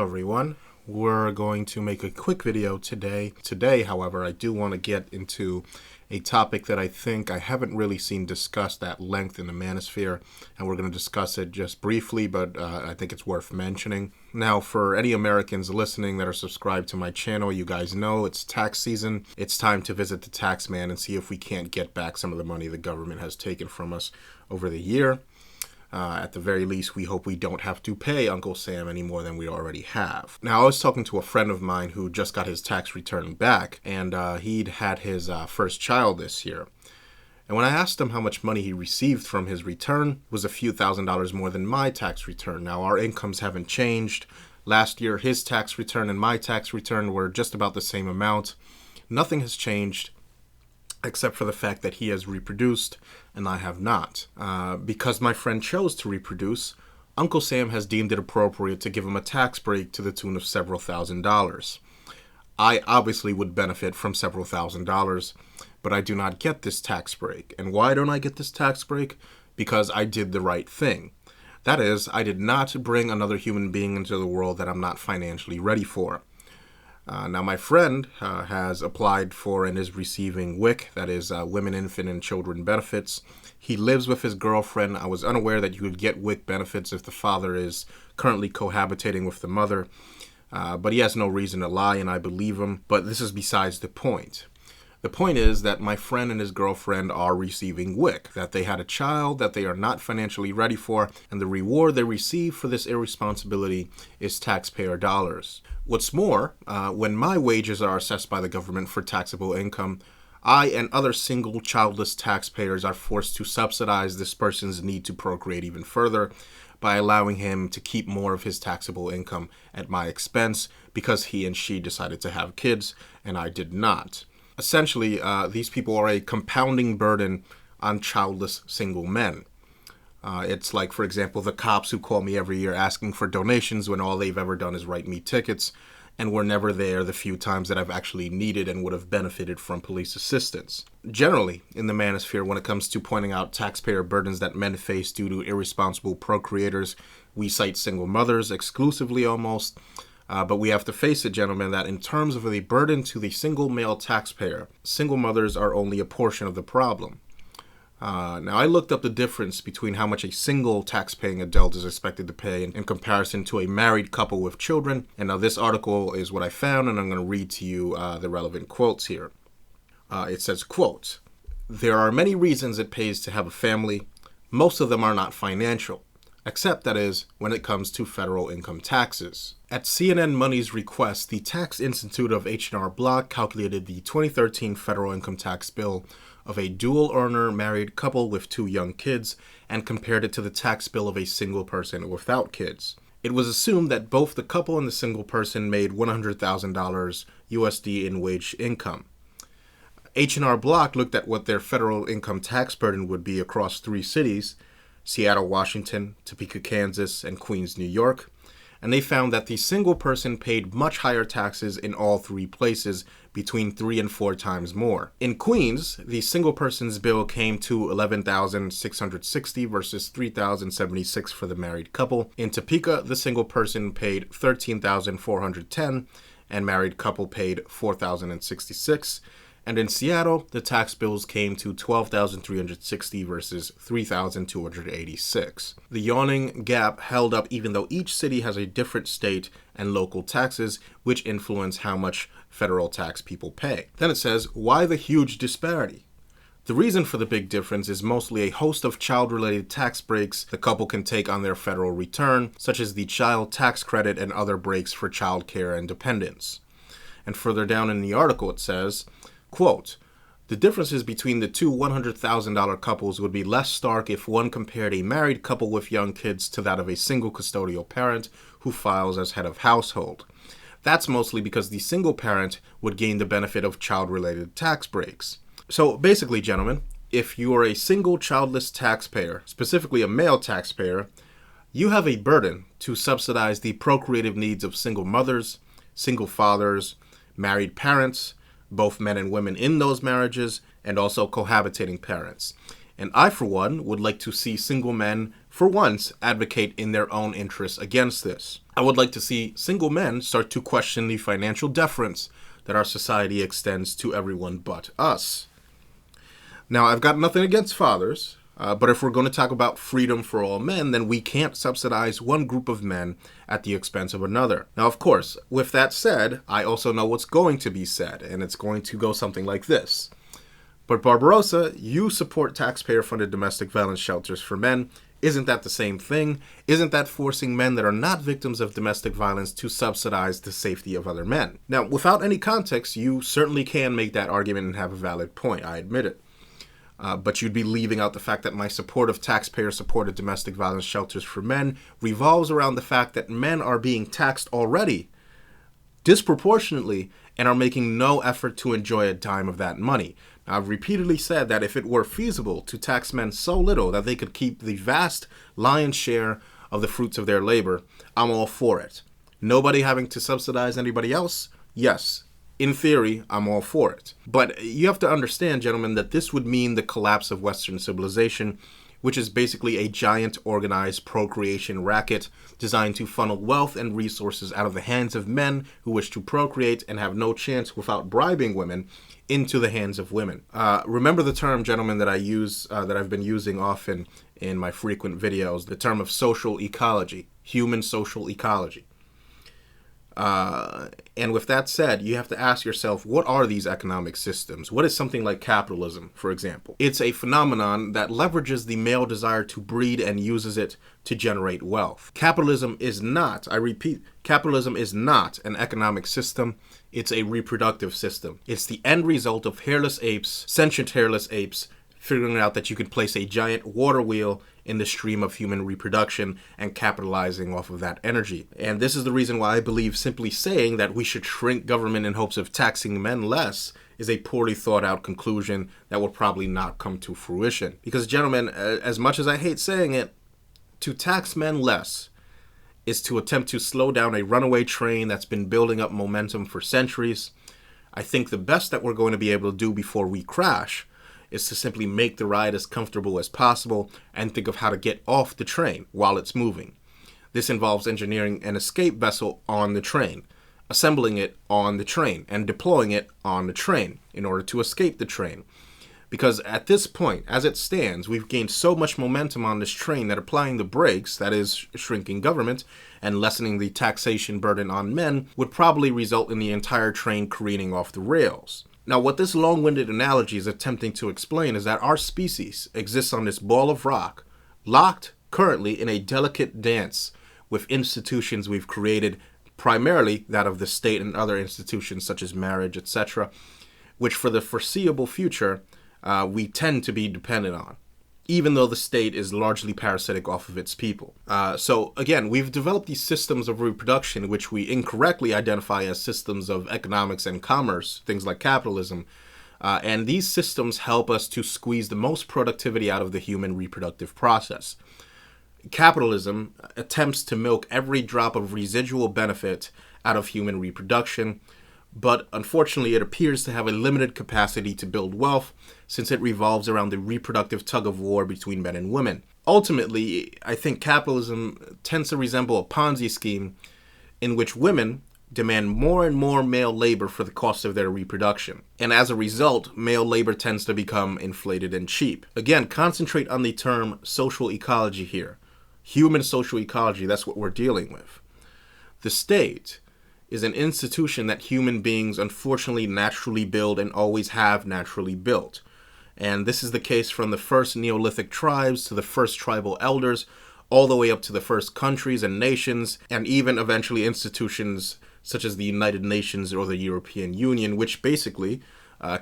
everyone. We're going to make a quick video today. Today, however, I do want to get into a topic that I think I haven't really seen discussed at length in the manosphere, and we're going to discuss it just briefly, but I think it's worth mentioning. Now, for any Americans listening that are subscribed to my channel, you guys know it's tax season. It's time to visit the tax man and see if we can't get back some of the money the government has taken from us over the year. At the very least, we hope we don't have to pay Uncle Sam any more than we already have. Now, I was talking to a friend of mine who just got his tax return back, and he'd had his first child this year. And when I asked him how much money he received from his return, it was a few $1,000s more than my tax return. Now, our incomes haven't changed. Last year, his tax return and my tax return were just about the same amount. Nothing has changed, except for the fact that he has reproduced and I have not. Because my friend chose to reproduce, Uncle Sam has deemed it appropriate to give him a tax break to the tune of several $1,000s. I obviously would benefit from several $1,000s, but I do not get this tax break. And why don't I get this tax break? Because I did the right thing. That is, I did not bring another human being into the world that I'm not financially ready for. Now, my friend has applied for and is receiving WIC, that is Women, Infant, and Children Benefits. He lives with his girlfriend. I was unaware that you would get WIC benefits if the father is currently cohabitating with the mother. But he has no reason to lie, and I believe him. But this is besides the point. The point is that my friend and his girlfriend are receiving WIC, that they had a child that they are not financially ready for, and the reward they receive for this irresponsibility is taxpayer dollars. What's more, when my wages are assessed by the government for taxable income, I and other single childless taxpayers are forced to subsidize this person's need to procreate even further by allowing him to keep more of his taxable income at my expense because he and she decided to have kids and I did not. Essentially, these people are a compounding burden on childless single men. It's like, for example, the cops who call me every year asking for donations when all they've ever done is write me tickets, and were never there the few times that I've actually needed and would have benefited from police assistance. Generally, in the manosphere, when it comes to pointing out taxpayer burdens that men face due to irresponsible procreators, we cite single mothers exclusively almost. But we have to face it, gentlemen, that in terms of the burden to the single male taxpayer, single mothers are only a portion of the problem. Now, I looked up the difference between how much a single tax-paying adult is expected to pay in comparison to a married couple with children. And now this article is what I found, and I'm going to read to you the relevant quotes here. It says, quote, "There are many reasons it pays to have a family. Most of them are not financial, except, that is, when it comes to federal income taxes." At CNN Money's request, the Tax Institute of H&R Block calculated the 2013 federal income tax bill of a dual-earner married couple with 2 young kids and compared it to the tax bill of a single person without kids. It was assumed that both the couple and the single person made $100,000 USD in wage income. H&R Block looked at what their federal income tax burden would be across 3 cities, Seattle, Washington, Topeka, Kansas, and Queens, New York, and they found that the single person paid much higher taxes in all 3 places, between 3 and 4 times more. In Queens, the single person's bill came to $11,660 versus $3,076 for the married couple. In Topeka, the single person paid $13,410 and married couple paid $4,066. And in Seattle, the tax bills came to $12,360 versus $3,286. The yawning gap held up even though each city has a different state and local taxes, which influence how much federal tax people pay. Then it says, why the huge disparity? The reason for the big difference is mostly a host of child-related tax breaks the couple can take on their federal return, such as the child tax credit and other breaks for child care and dependents. And further down in the article it says, quote, "The differences between the 2 $100,000 couples would be less stark if one compared a married couple with young kids to that of a single custodial parent who files as head of household. That's mostly because the single parent would gain the benefit of child-related tax breaks." So basically, gentlemen, if you are a single childless taxpayer, specifically a male taxpayer, you have a burden to subsidize the procreative needs of single mothers, single fathers, married parents, both men and women in those marriages, and also cohabitating parents. And I, for one, would like to see single men, for once, advocate in their own interests against this. I would like to see single men start to question the financial deference that our society extends to everyone but us. Now, I've got nothing against fathers, but if we're going to talk about freedom for all men, then we can't subsidize one group of men at the expense of another. Now, of course, with that said, I also know what's going to be said, and it's going to go something like this. But Barbarossa, you support taxpayer-funded domestic violence shelters for men. Isn't that the same thing? Isn't that forcing men that are not victims of domestic violence to subsidize the safety of other men? Now, without any context, you certainly can make that argument and have a valid point. I admit it. But you'd be leaving out the fact that my support of taxpayer-supported domestic violence shelters for men revolves around the fact that men are being taxed already disproportionately and are making no effort to enjoy a dime of that money. Now, I've repeatedly said that if it were feasible to tax men so little that they could keep the vast lion's share of the fruits of their labor, I'm all for it. Nobody having to subsidize anybody else? Yes. In theory, I'm all for it. But you have to understand, gentlemen, that this would mean the collapse of Western civilization, which is basically a giant organized procreation racket designed to funnel wealth and resources out of the hands of men who wish to procreate and have no chance without bribing women into the hands of women. Remember the term, gentlemen, that I use, that I've been using often in my frequent videos, the term of social ecology, human social ecology. And with that said, you have to ask yourself, what are these economic systems? What is something like capitalism, for example? It's a phenomenon that leverages the male desire to breed and uses it to generate wealth. Capitalism is not, I repeat, capitalism is not an economic system. It's a reproductive system. It's the end result of hairless apes, sentient hairless apes, figuring out that you could place a giant water wheel in the stream of human reproduction and capitalizing off of that energy. And this is the reason why I believe simply saying that we should shrink government in hopes of taxing men less is a poorly thought out conclusion that will probably not come to fruition. Because, gentlemen, as much as I hate saying it, to tax men less is to attempt to slow down a runaway train that's been building up momentum for centuries. I think the best that we're going to be able to do before we crash is to simply make the ride as comfortable as possible and think of how to get off the train while it's moving. This involves engineering an escape vessel on the train, assembling it on the train, and deploying it on the train in order to escape the train. Because at this point, as it stands, we've gained so much momentum on this train that applying the brakes, that is, shrinking government, and lessening the taxation burden on men, would probably result in the entire train careening off the rails. Now, what this long-winded analogy is attempting to explain is that our species exists on this ball of rock, locked currently in a delicate dance with institutions we've created, primarily that of the state and other institutions such as marriage, etc., which for the foreseeable future we tend to be dependent on, even though the state is largely parasitic off of its people. So again, we've developed these systems of reproduction, which we incorrectly identify as systems of economics and commerce, things like capitalism. And these systems help us to squeeze the most productivity out of the human reproductive process. Capitalism attempts to milk every drop of residual benefit out of human reproduction, but unfortunately it appears to have a limited capacity to build wealth since it revolves around the reproductive tug-of-war between men and women. Ultimately, I think capitalism tends to resemble a Ponzi scheme in which women demand more and more male labor for the cost of their reproduction. And as a result, male labor tends to become inflated and cheap. Again, concentrate on the term social ecology here. Human social ecology, that's what we're dealing with. The state is an institution that human beings unfortunately naturally build and always have naturally built. And this is the case from the first Neolithic tribes to the first tribal elders, all the way up to the first countries and nations, and even eventually institutions such as the United Nations or the European Union, which basically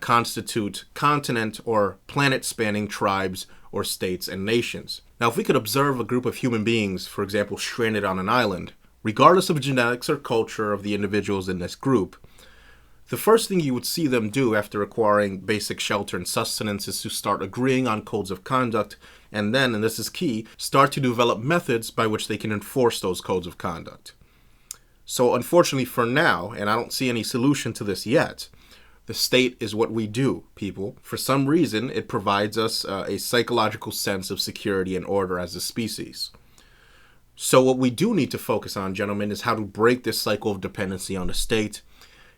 constitute continent or planet-spanning tribes or states and nations. Now, if we could observe a group of human beings, for example, stranded on an island, regardless of genetics or culture of the individuals in this group, the first thing you would see them do after acquiring basic shelter and sustenance is to start agreeing on codes of conduct, and then, and this is key, start to develop methods by which they can enforce those codes of conduct. So unfortunately for now, and I don't see any solution to this yet, The state is what we do, people. For some reason, it provides us a psychological sense of security and order as a species. So what we do need to focus on, gentlemen, is how to break this cycle of dependency on the state.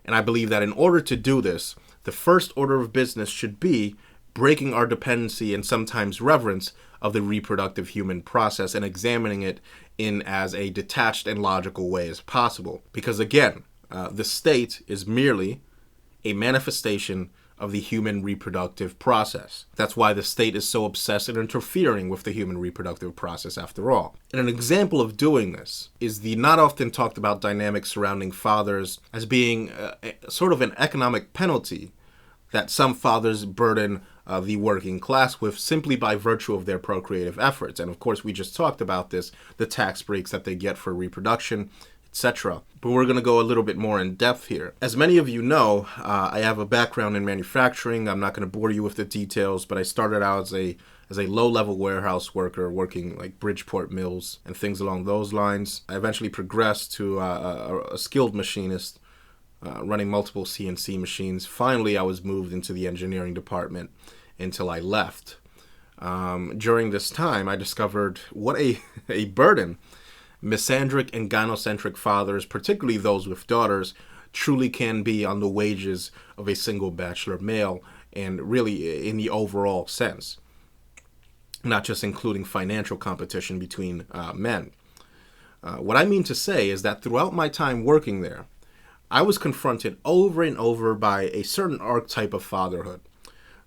And I believe that in order to do this, the first order of business should be breaking our dependency and sometimes reverence of the reproductive human process and examining it in as a detached and logical way as possible. Because again, the state is merely a manifestation of the human reproductive process. That's why the state is so obsessed in interfering with the human reproductive process after all. And an example of doing this is the not often talked about dynamic surrounding fathers as being sort of an economic penalty that some fathers burden the working class with simply by virtue of their procreative efforts. And of course, we just talked about this, the tax breaks that they get for reproduction, etc. But we're going to go a little bit more in depth here. As many of you know, I have a background in manufacturing. I'm not going to bore you with the details, but I started out as a low-level warehouse worker working like Bridgeport mills and things along those lines. I eventually progressed to a skilled machinist running multiple CNC machines. Finally, I was moved into the engineering department until I left. During this time, I discovered what a burden misandric and gynocentric fathers, particularly those with daughters, truly can be on the wages of a single bachelor male, and really in the overall sense, not just including financial competition between men. What I mean to say is that throughout my time working there, I was confronted over and over by a certain archetype of fatherhood,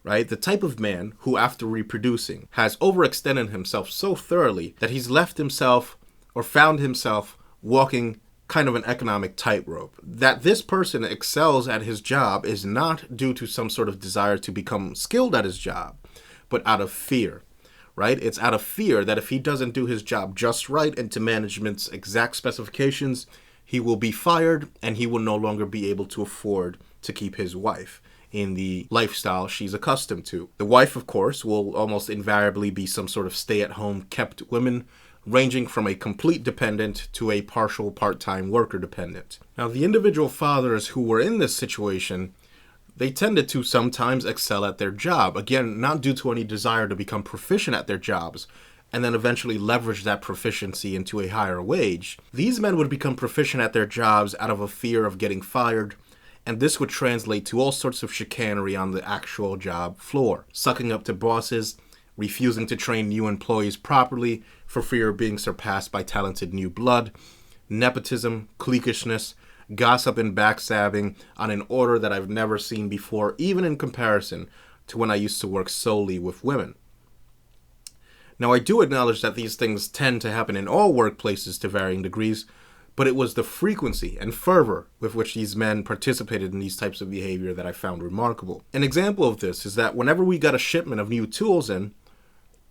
right? The type of man who, after reproducing, has overextended himself so thoroughly that he's left himself or found himself walking kind of an economic tightrope. That this person excels at his job is not due to some sort of desire to become skilled at his job, but out of fear, right? It's out of fear that if he doesn't do his job just right and to management's exact specifications, he will be fired and he will no longer be able to afford to keep his wife in the lifestyle she's accustomed to. The wife, of course, will almost invariably be some sort of stay-at-home kept woman, ranging from a complete dependent to a partial part-time worker dependent. Now, the individual fathers who were in this situation, they tended to sometimes excel at their job. Again, not due to any desire to become proficient at their jobs, and then eventually leverage that proficiency into a higher wage. These men would become proficient at their jobs out of a fear of getting fired, and this would translate to all sorts of chicanery on the actual job floor, sucking up to bosses, refusing to train new employees properly for fear of being surpassed by talented new blood, nepotism, cliquishness, gossip and backstabbing on an order that I've never seen before, even in comparison to when I used to work solely with women. Now, I do acknowledge that these things tend to happen in all workplaces to varying degrees, but it was the frequency and fervor with which these men participated in these types of behavior that I found remarkable. An example of this is that whenever we got a shipment of new tools in,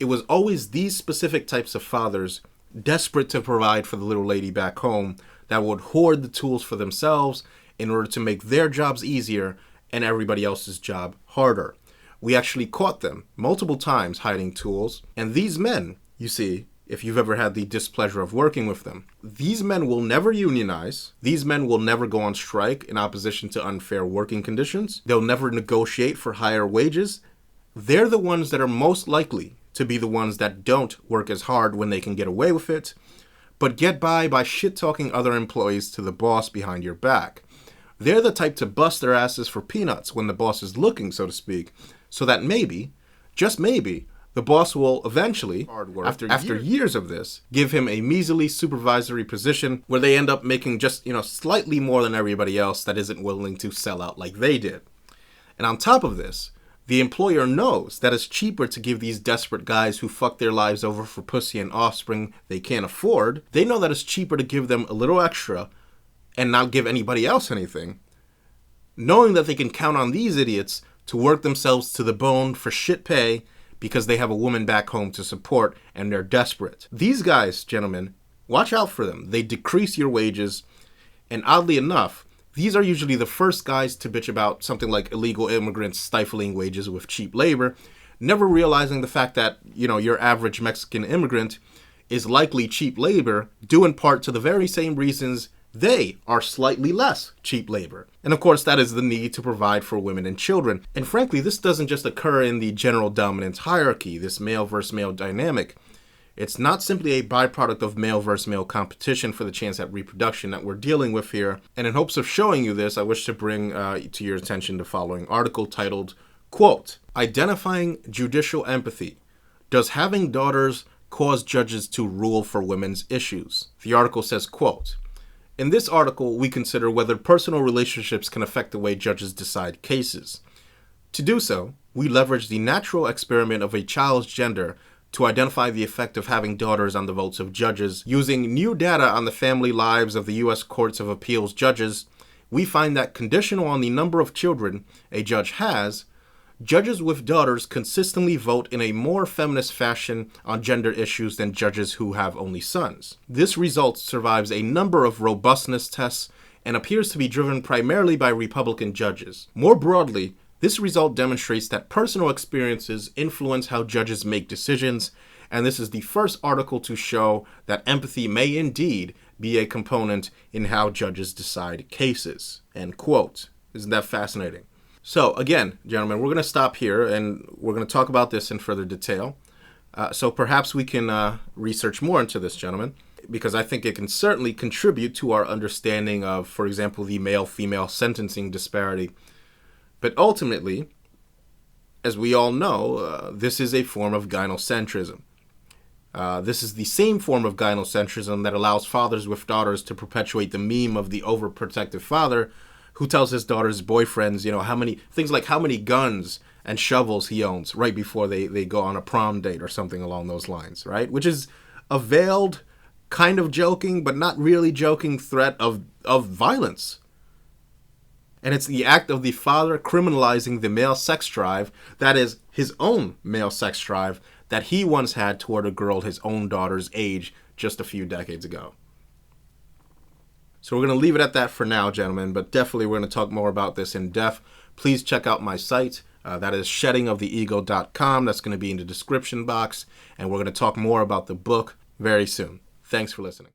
it was always these specific types of fathers, desperate to provide for the little lady back home, that would hoard the tools for themselves in order to make their jobs easier and everybody else's job harder. We actually caught them multiple times hiding tools, and these men, you see, if you've ever had the displeasure of working with them, these men will never unionize. These men will never go on strike in opposition to unfair working conditions. They'll never negotiate for higher wages. They're the ones that are most likely to be the ones that don't work as hard when they can get away with it, but get by shit-talking other employees to the boss behind your back. They're the type to bust their asses for peanuts when the boss is looking, so to speak, so that maybe, just maybe, the boss will eventually, after years of this, give him a measly supervisory position where they end up making just, slightly more than everybody else that isn't willing to sell out like they did. And on top of this, the employer knows that it's cheaper to give these desperate guys who fuck their lives over for pussy and offspring they can't afford. They know that it's cheaper to give them a little extra and not give anybody else anything, knowing that they can count on these idiots to work themselves to the bone for shit pay because they have a woman back home to support and they're desperate. These guys, gentlemen, watch out for them. They decrease your wages, and oddly enough, these are usually the first guys to bitch about something like illegal immigrants stifling wages with cheap labor, never realizing the fact that, your average Mexican immigrant is likely cheap labor, due in part to the very same reasons They are slightly less cheap labor. And of course, that is the need to provide for women and children. And frankly, this doesn't just occur in the general dominance hierarchy, this male versus male dynamic. It's not simply a byproduct of male versus male competition for the chance at reproduction that we're dealing with here. And in hopes of showing you this, I wish to bring to your attention the following article titled, quote, "Identifying Judicial Empathy. Does having daughters cause judges to rule for women's issues?" The article says, quote, "In this article, we consider whether personal relationships can affect the way judges decide cases. To do so, we leverage the natural experiment of a child's gender to identify the effect of having daughters on the votes of judges. Using new data on the family lives of the U.S. Courts of Appeals judges, we find that conditional on the number of children a judge has, judges with daughters consistently vote in a more feminist fashion on gender issues than judges who have only sons. This result survives a number of robustness tests and appears to be driven primarily by Republican judges. More broadly, this result demonstrates that personal experiences influence how judges make decisions, and this is the first article to show that empathy may indeed be a component in how judges decide cases." End quote. Isn't that fascinating? So again, gentlemen, we're going to stop here and we're going to talk about this in further detail. So perhaps we can research more into this, gentlemen, because I think it can certainly contribute to our understanding of, for example, the male-female sentencing disparity. But ultimately, as we all know, this is a form of gynocentrism. This is the same form of gynocentrism that allows fathers with daughters to perpetuate the meme of the overprotective father who tells his daughter's boyfriends, how many guns and shovels he owns right before they go on a prom date or something along those lines, right? Which is a veiled, kind of joking, but not really joking threat of violence. And it's the act of the father criminalizing the male sex drive, that is, his own male sex drive, that he once had toward a girl his own daughter's age just a few decades ago. So we're going to leave it at that for now, gentlemen, but definitely we're going to talk more about this in depth. Please check out my site. That is sheddingoftheego.com. That's going to be in the description box, and we're going to talk more about the book very soon. Thanks for listening.